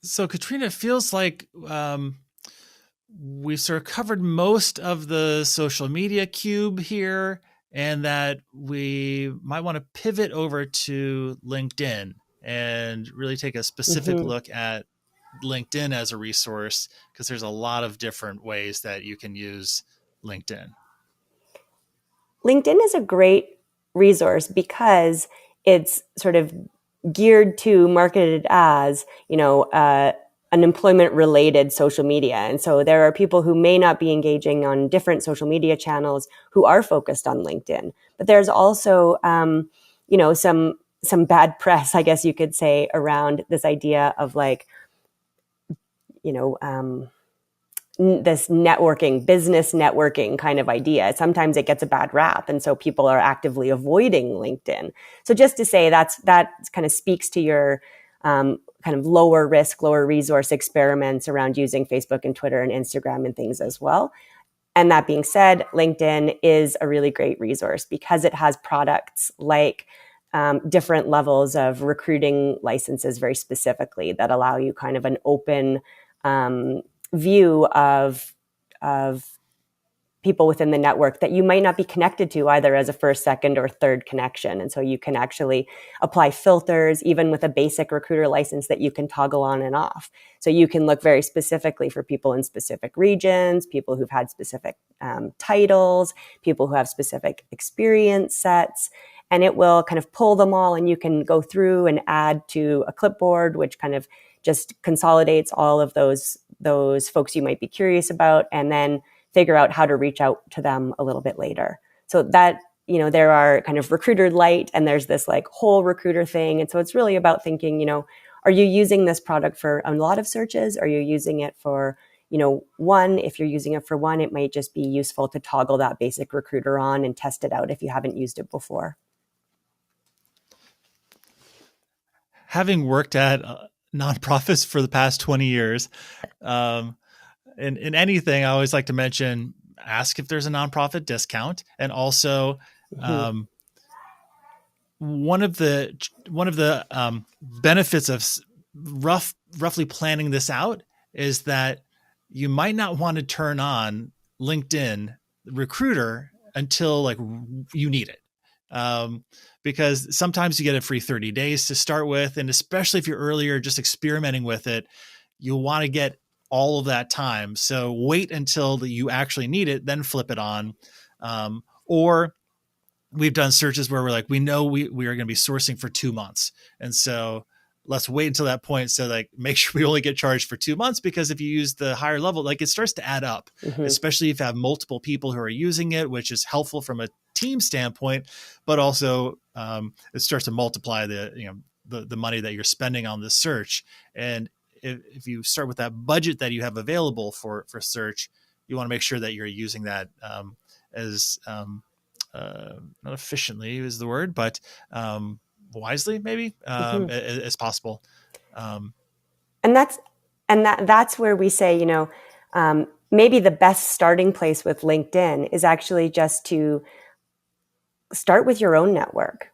So, Katrina, it feels like we've sort of covered most of the social media cube here, and that we might want to pivot over to LinkedIn and really take a specific Hmm. look at LinkedIn as a resource, because there's a lot of different ways that you can use LinkedIn. LinkedIn is a great resource because it's sort of geared to marketed as, an employment related social media. And so there are people who may not be engaging on different social media channels who are focused on LinkedIn. But there's also, some bad press, I guess you could say, around this idea of like, you know, this networking, business networking kind of idea. Sometimes it gets a bad rap. And so people are actively avoiding LinkedIn. So just to say that kind of speaks to your kind of lower risk, lower resource experiments around using Facebook and Twitter and Instagram and things as well. And that being said, LinkedIn is a really great resource because it has products like different levels of recruiting licenses very specifically that allow you kind of an open um, view of people within the network that you might not be connected to either as a first, second, or third connection. And so you can actually apply filters, even with a basic recruiter license that you can toggle on and off. So you can look very specifically for people in specific regions, people who've had specific titles, people who have specific experience sets, and it will kind of pull them all, and you can go through and add to a clipboard, which kind of just consolidates all of those folks you might be curious about, and then figure out how to reach out to them a little bit later. So that, there are kind of recruiter light and there's this like whole recruiter thing. And so it's really about thinking, are you using this product for a lot of searches? Are you using it for, one? If you're using it for one, it might just be useful to toggle that basic recruiter on and test it out if you haven't used it before. Having worked at nonprofits for the past 20 years, um, in anything, I always like to mention, ask if there's a nonprofit discount, and also Mm-hmm. um, one of the benefits of roughly planning this out is that you might not want to turn on LinkedIn Recruiter until like you need it. Because sometimes you get a free 30 days to start with. And especially if you're earlier just experimenting with it, you'll want to get all of that time. So wait until you actually need it, then flip it on. Or we've done searches where we're like, we know we are going to be sourcing for 2 months. And so let's wait until that point. So like make sure we only get charged for 2 months, because if you use the higher level, like it starts to add up, Mm-hmm. especially if you have multiple people who are using it, which is helpful from a team standpoint, but also it starts to multiply the money that you're spending on the search. And if you start with that budget that you have available for search, you want to make sure that you're using that as not efficiently is the word, but wisely, maybe Mm-hmm. as possible. Um, and that's that's where we say, maybe the best starting place with LinkedIn is actually just to start with your own network.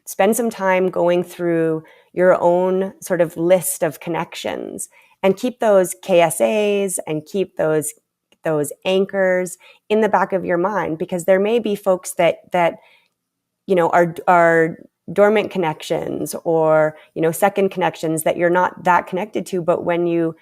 Spend some time going through your own sort of list of connections and keep those KSAs and keep those anchors in the back of your mind, because there may be folks that are dormant connections, or second connections that you're not that connected to, but when you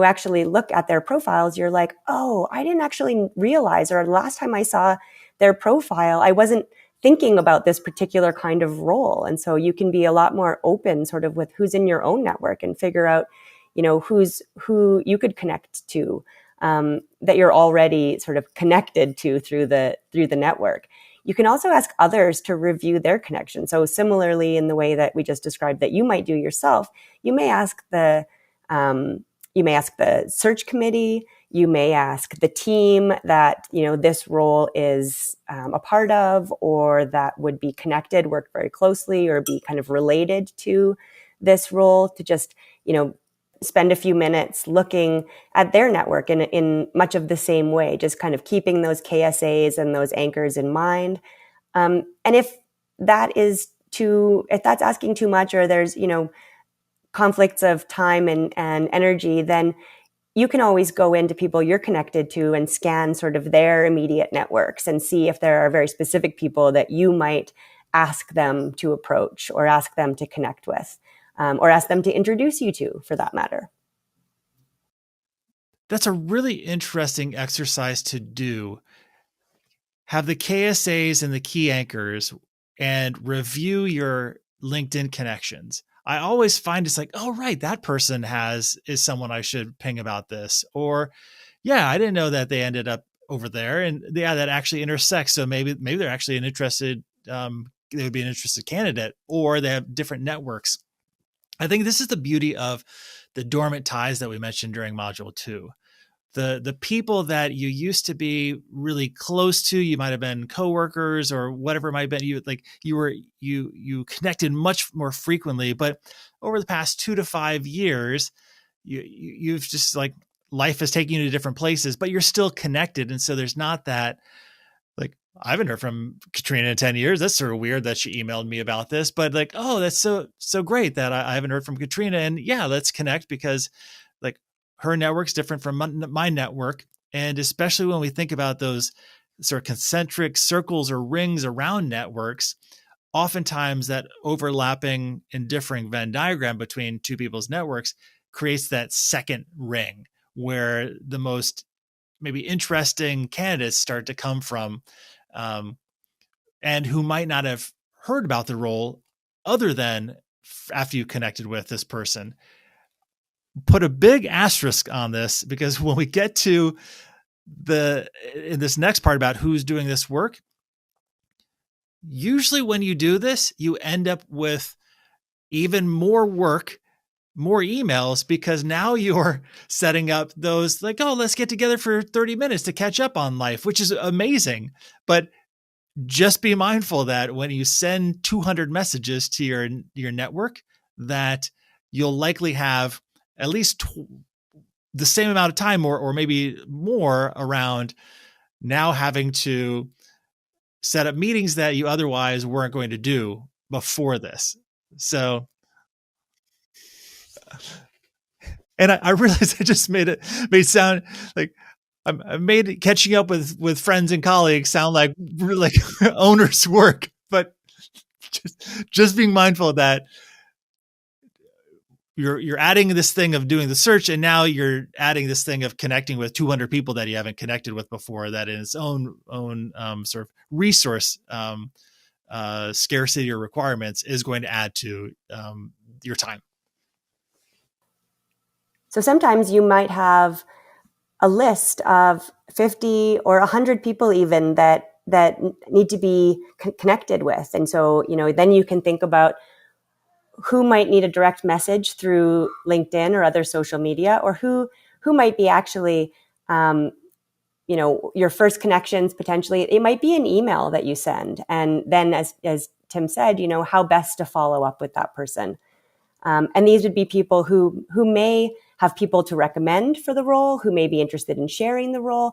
actually look at their profiles, you're like, oh, I didn't actually realize, or the last time I saw their profile, I wasn't thinking about this particular kind of role. And so you can be a lot more open sort of with who's in your own network and figure out who you could connect to, that you're already sort of connected to through the network. You can also ask others to review their connection. So similarly, in the way that we just described that you might do yourself, you may ask the search committee, you may ask the team that this role is a part of, or that would be connected, work very closely, or be kind of related to this role, to just spend a few minutes looking at their network in much of the same way, just kind of keeping those KSAs and those anchors in mind. And if that's asking too much, or there's conflicts of time and energy, then you can always go into people you're connected to and scan sort of their immediate networks and see if there are very specific people that you might ask them to approach or ask them to connect with, or ask them to introduce you to, for that matter. That's a really interesting exercise to do. Have the KSAs and the key anchors and review your LinkedIn connections. I always find it's like, oh, right, that person is someone I should ping about this. Or, yeah, I didn't know that they ended up over there. And yeah, that actually intersects. So maybe they're actually an interested, they would be an interested candidate, or they have different networks. I think this is the beauty of the dormant ties that we mentioned during module 2. The people that you used to be really close to, you might have been coworkers or whatever it might have been, you connected much more frequently, but over the past 2 to 5 years, you've just, like, life has taken you to different places, but you're still connected. And so there's not that, like, I haven't heard from Katrina in 10 years. That's sort of weird that she emailed me about this, but like, oh, that's so great that I haven't heard from Katrina. And yeah, let's connect, because like her network's different from my network. And especially when we think about those sort of concentric circles or rings around networks, oftentimes that overlapping and differing Venn diagram between two people's networks creates that second ring where the most maybe interesting candidates start to come from, and who might not have heard about the role other than after you connected with this person. Put a big asterisk on this, because when we get to in this next part about who's doing this work, usually when you do this, you end up with even more work, more emails, because now you're setting up those, like, oh, let's get together for 30 minutes to catch up on life, which is amazing. But just be mindful that when you send 200 messages to your network, that you'll likely have at least the same amount of time or maybe more around now having to set up meetings that you otherwise weren't going to do before this. So, and I realized I just made it sound like I made catching up with friends and colleagues sound like owner's work, but just being mindful of that. You're adding this thing of doing the search, and now you're adding this thing of connecting with 200 people that you haven't connected with before. That in its own sort of resource scarcity or requirements is going to add to your time. So sometimes you might have a list of 50 or 100 people even that need to be connected with. And so, then you can think about who might need a direct message through LinkedIn or other social media, or who might be actually, your first connections. Potentially, it might be an email that you send. And then as Tim said, how best to follow up with that person. And these would be people who may have people to recommend for the role, who may be interested in sharing the role,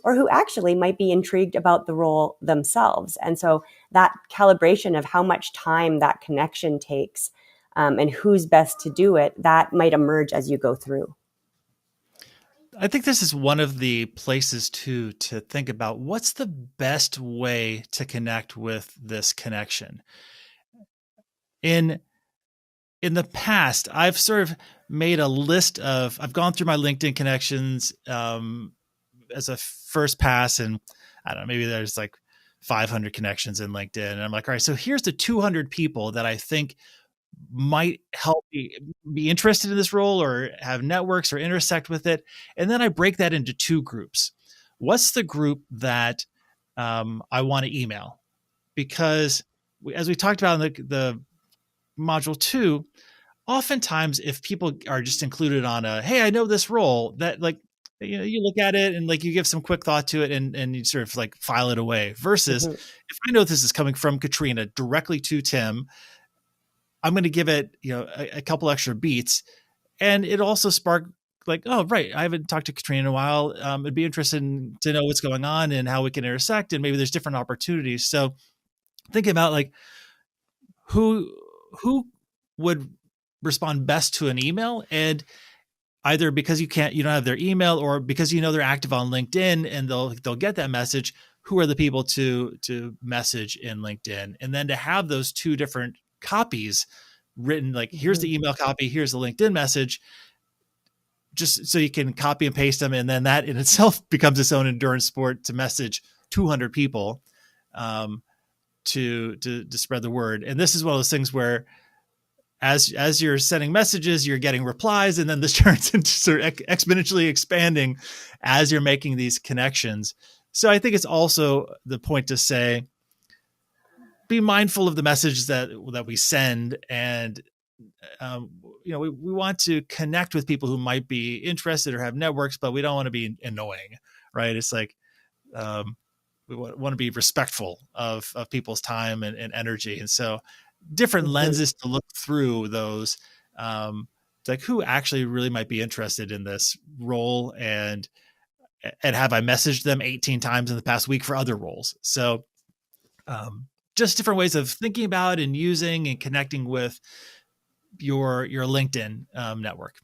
or who actually might be intrigued about the role themselves. And so that calibration of how much time that connection takes, and who's best to do it, that might emerge as you go through. I think this is one of the places to think about what's the best way to connect with this connection. In the past, I've sort of made a list of, I've gone through my LinkedIn connections as a first pass, and I don't know, maybe there's like 500 connections in LinkedIn. And I'm like, all right, so here's the 200 people that I think might help be interested in this role or have networks or intersect with it. And then I break that into 2 groups. What's the group that I want to email? Because as we talked about in the module 2, oftentimes if people are just included on hey, I know this role, that you look at it and you give some quick thought to it and you sort of file it away, versus if I know this is coming from Katrina directly to Tim, I'm going to give it a couple extra beats, and it also sparked oh, right, I haven't talked to Katrina in a while. It'd be interesting to know what's going on and how we can intersect, and maybe there's different opportunities. So thinking about who would respond best to an email, and either because you don't have their email, or because they're active on LinkedIn and they'll get that message, who are the people to message in LinkedIn, and then to have those two different copies written, like here's the email copy, here's the LinkedIn message, just so you can copy and paste them. And then that in itself becomes its own endurance sport to message 200 people to spread the word. And this is one of those things where as you're sending messages, you're getting replies, and then this turns into sort of exponentially expanding as you're making these connections. So I think it's also the point to say, be mindful of the messages that we send, and we want to connect with people who might be interested or have networks, but we don't want to be annoying, right? It's like we want to be respectful of people's time and energy, and so different lenses to look through those. Like who actually really might be interested in this role, and have I messaged them 18 times in the past week for other roles? So just different ways of thinking about and using and connecting with your LinkedIn network.